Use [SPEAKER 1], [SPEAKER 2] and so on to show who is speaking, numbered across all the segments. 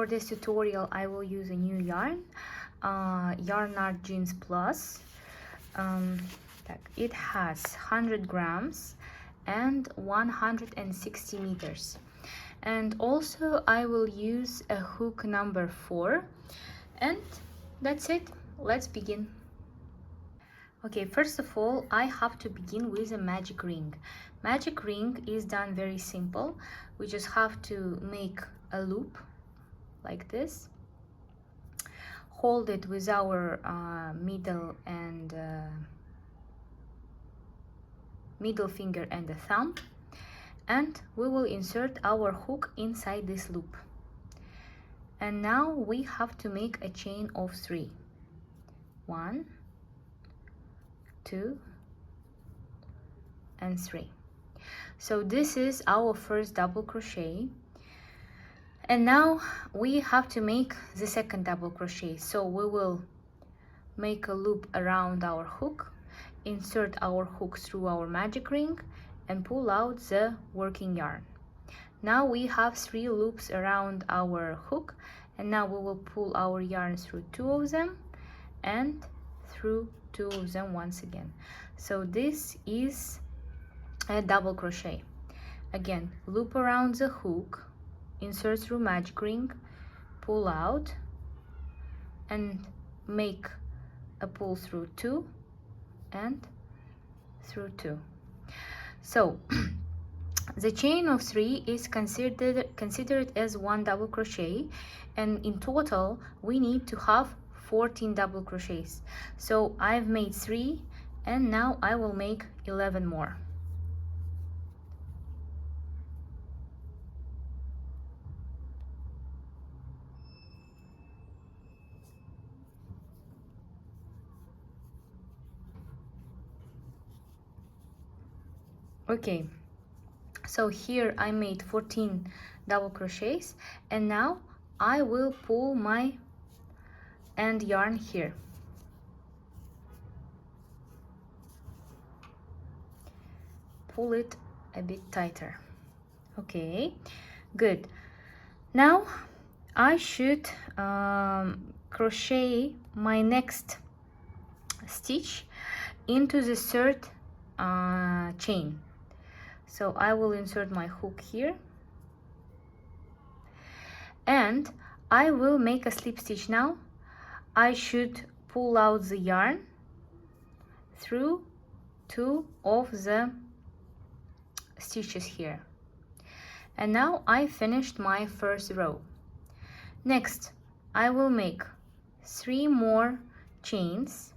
[SPEAKER 1] for this tutorial I will use a new yarn, YarnArt Jeans Plus. It has 100 grams and 160 meters. And also I will use a hook number 4, and that's it. Let's begin. Okay, first of all I have to begin with a magic ring. Magic ring is done very simple. We just have to make a loop like this, hold it with our middle finger and the thumb, and we will insert our hook inside this loop. And now we have to make a chain of 3. 1, 2 and 3. So this is our first double crochet, and now we have to make the second double crochet. So we will make a loop around our hook, insert our hook through our magic ring, and pull out the working yarn. Now we have 3 loops around our hook, and now we will pull our yarn through 2 of them and through 2 of them once again. So this is a double crochet. Again, loop around the hook, insert through magic ring, pull out, and make a pull through 2 and through 2. So the chain of 3 is considered as 1 double crochet, and in total we need to have 14 double crochets. So I've made 3, and now I will make 11 more. Okay, so here I made 14 double crochets, and now I will pull my end yarn here. Pull it a bit tighter. Okay, good. Now I should crochet my next stitch into the third chain. So I will insert my hook here, and I will make a slip stitch. Now I should pull out the yarn through 2 of the stitches here. And now I finished my first row. Next I will make 3 more chains,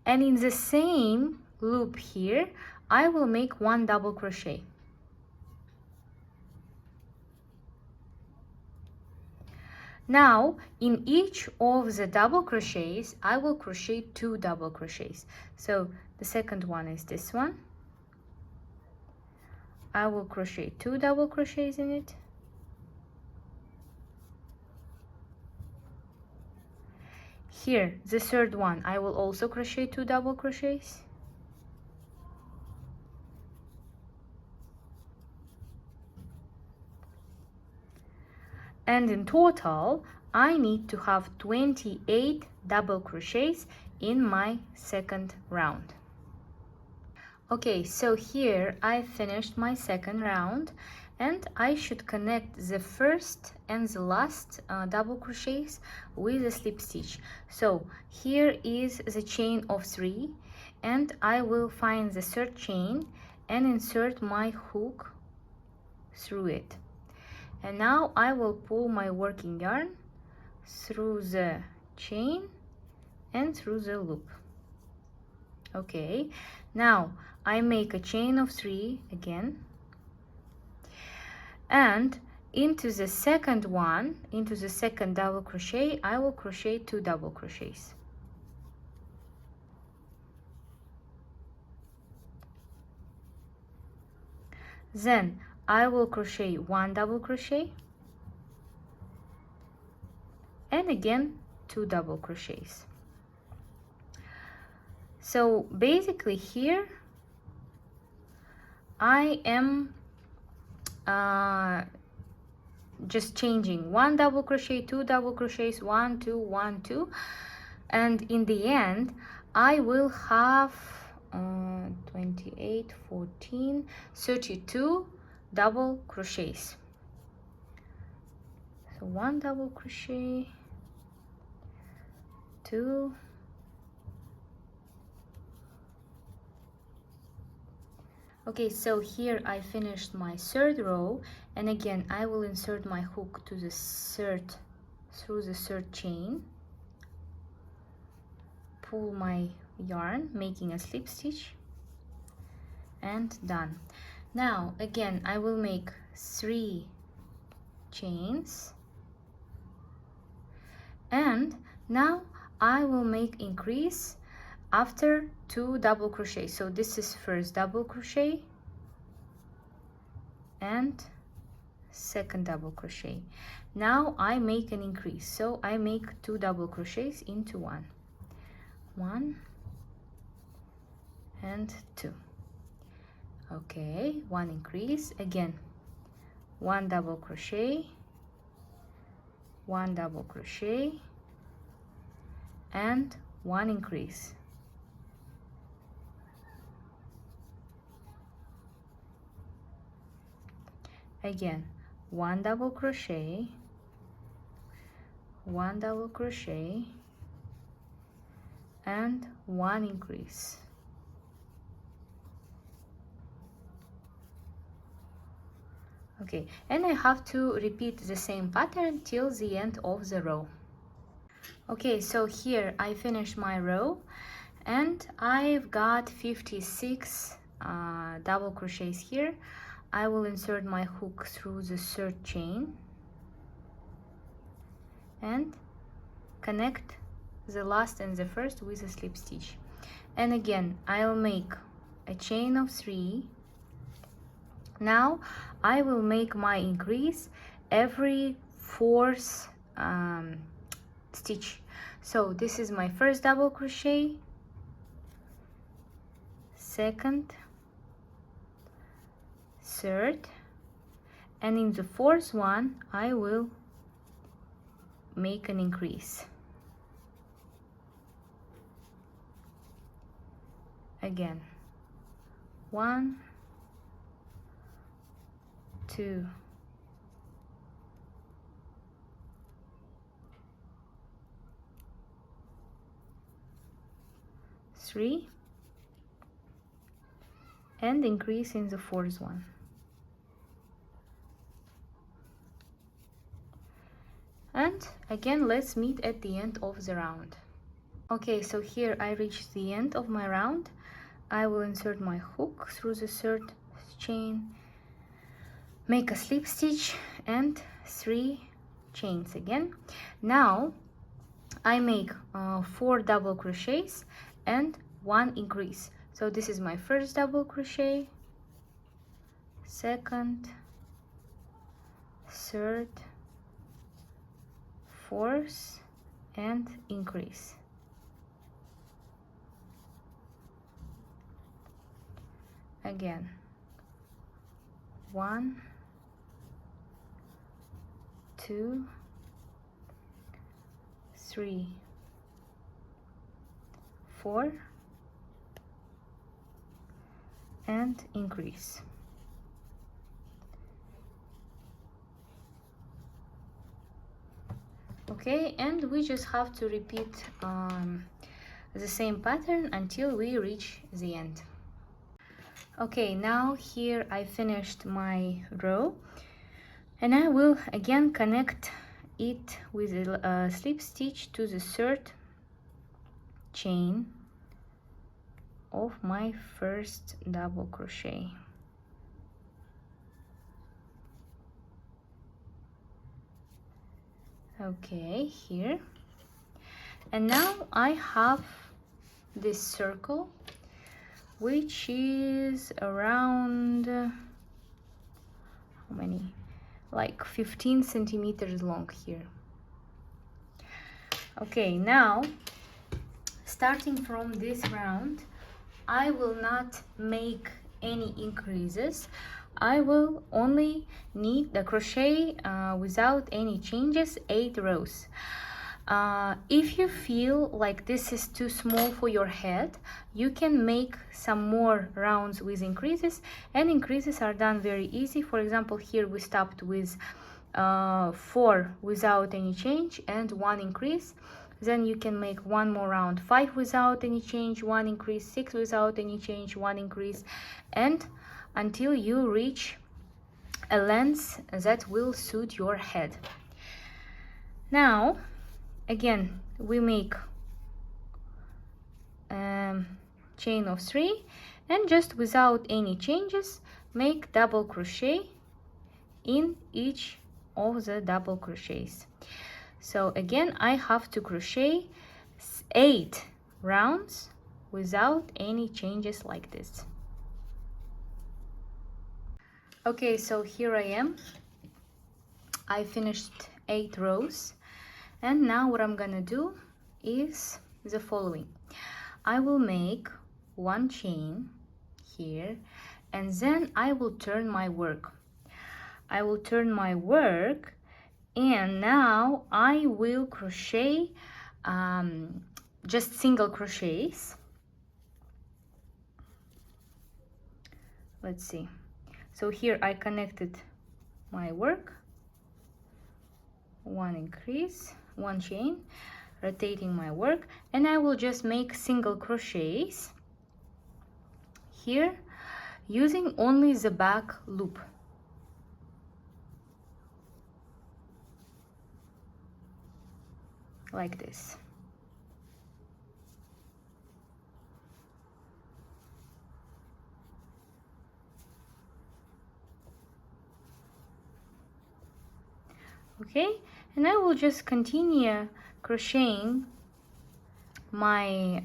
[SPEAKER 1] and in the same loop here I will make 1 double crochet. Now in each of the double crochets I will crochet 2 double crochets. So the second one is this one. I will crochet 2 double crochets in it. Here, the third one, I will also crochet 2 double crochets. And in total, I need to have 28 double crochets in my second round. Okay, so here I finished my second round, and I should connect the first and the last double crochets with a slip stitch. So here is the chain of 3, and I will find the third chain and insert my hook through it. And now I will pull my working yarn through the chain and through the loop. Okay, now I make a chain of 3 again, and into the second one, into the second double crochet, I will crochet 2 double crochets. Then I will crochet 1 double crochet, and again 2 double crochets. So basically here I am just changing 1 double crochet, 2 double crochets, 1 2 1 2, and in the end I will have 28 14 32 double crochets. So 1 double crochet, 2, okay, so here I finished my third row, and again I will insert my hook to the through the third chain, pull my yarn, making a slip stitch, and done. Now again I will make 3 chains, and now I will make increase after 2 double crochet. So this is first double crochet and second double crochet. Now I make an increase, so I make 2 double crochets into 1 and 2. Okay, 1 increase, again 1 double crochet, 1 double crochet, and 1 increase. Again 1 double crochet, 1 double crochet, and 1 increase. Okay, and I have to repeat the same pattern till the end of the row. Okay, so here I finished my row, and I've got 56 double crochets here. I will insert my hook through the third chain and connect the last and the first with a slip stitch. And again I'll make a chain of 3. Now I will make my increase every 4th stitch. So this is my first double crochet, second, third, and in the 4th one I will make an increase. Again 1 2 3 and increase in the 4th one. And again let's meet at the end of the round. Okay, so here I reached the end of my round. I will insert my hook through the third chain, make a slip stitch, and 3 chains again. Now I make 4 double crochets and 1 increase. So this is my first double crochet, second, third, 4th, and increase. Again 1 2 3 4 and increase. Okay, and we just have to repeat the same pattern until we reach the end. Okay, now here I finished my row, and I will again connect it with a slip stitch to the third chain of my first double crochet. Okay, here, and now I have this circle which is around how many, like 15 centimeters long here. Okay, now starting from this round I will not make any increases. I will only need the crochet without any changes 8 rows. If you feel like this is too small for your head, you can make some more rounds with increases, and increases are done very easy. For example, here we stopped with 4 without any change and 1 increase. Then you can make one more round, 5 without any change, 1 increase, 6 without any change, 1 increase, and until you reach a length that will suit your head. Now again we make chain of 3 and just without any changes make double crochet in each of the double crochets. So again I have to crochet 8 rounds without any changes like this. Okay, so here I am. I finished 8 rows, and now what I'm gonna do is the following. I will make 1 chain here, and then I will turn my work. And now I will crochet just single crochets. Let's see. So here I connected my work, 1 increase, 1 chain, rotating my work, and I will just make single crochets here using only the back loop. Like this. Okay, and I will just continue crocheting my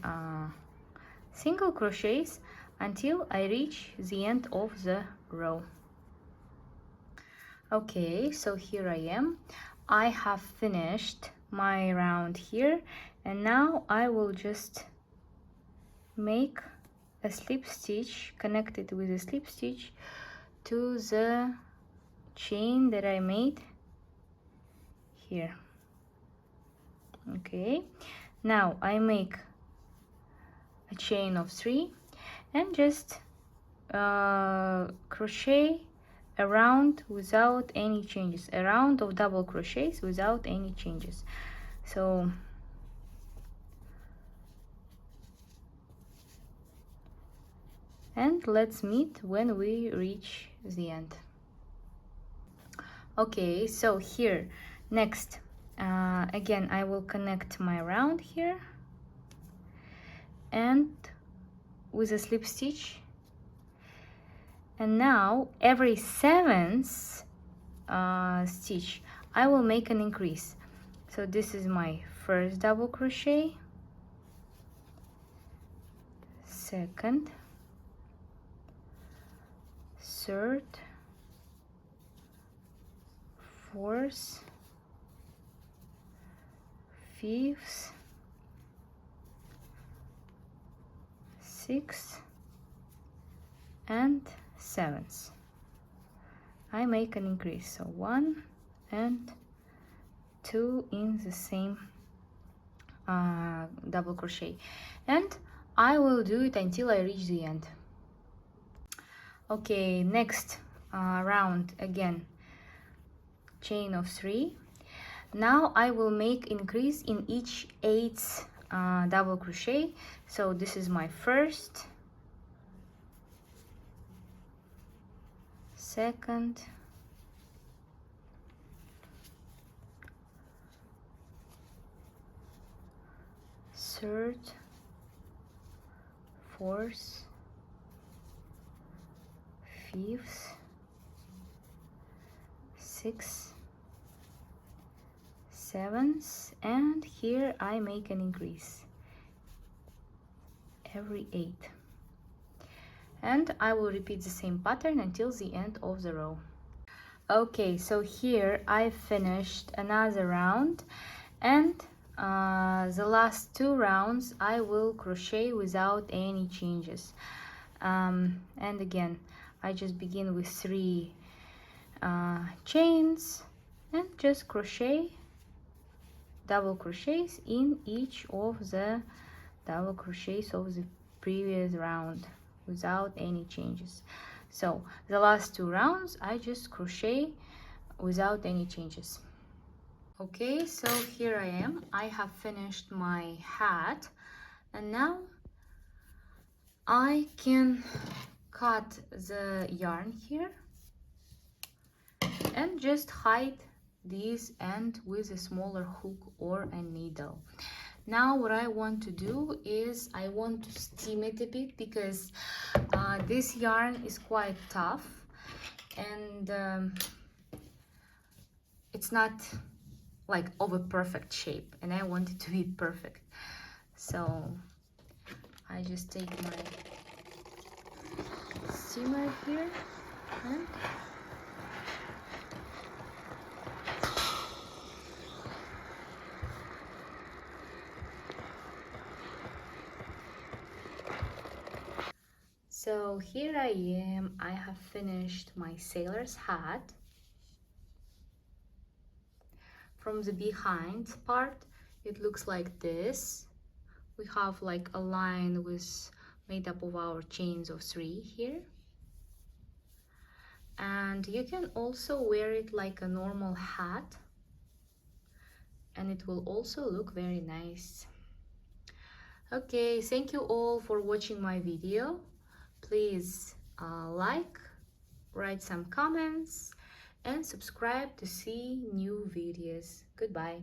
[SPEAKER 1] single crochets until I reach the end of the row. Okay, so here I am. I have finished my round here, and now I will just make a slip stitch, connect it with a slip stitch to the chain that I made here. Okay, now I make a chain of 3 and just crochet a round without any changes, a round of double crochets without any changes. So and let's meet when we reach the end. Okay, so here next again I will connect my round here and with a slip stitch, and now every 7th stitch I will make an increase. So this is my first double crochet, second, third, fourth, fifth, sixth, and 7th. I make an increase, so 1 and 2 in the same double crochet, and I will do it until I reach the end. Okay, next round again, chain of 3. Now I will make increase in each 8th double crochet. So this is my first, second, third, fourth, fifth, sixth, 7th, and here I make an increase every 8, and I will repeat the same pattern until the end of the row. Okay, so here I finished another round, and the last 2 rounds I will crochet without any changes, and again I just begin with 3 chains and just crochet double crochets in each of the double crochets of the previous round without any changes. So the last 2 rounds I just crochet without any changes. Okay, so here I am. I have finished my hat, and now I can cut the yarn here and just hide this end with a smaller hook or a needle. Now what I want to do is I want to steam it a bit, because this yarn is quite tough, and it's not like of a perfect shape, and I want it to be perfect. So I just take my steamer here and so here I am. I have finished my sailor's hat. From the behind part, it looks like this. We have like a line with made up of our chains of 3 here. And you can also wear it like a normal hat, and it will also look very nice. Okay, thank you all for watching my video. Please like, write some comments, and subscribe to see new videos. Goodbye.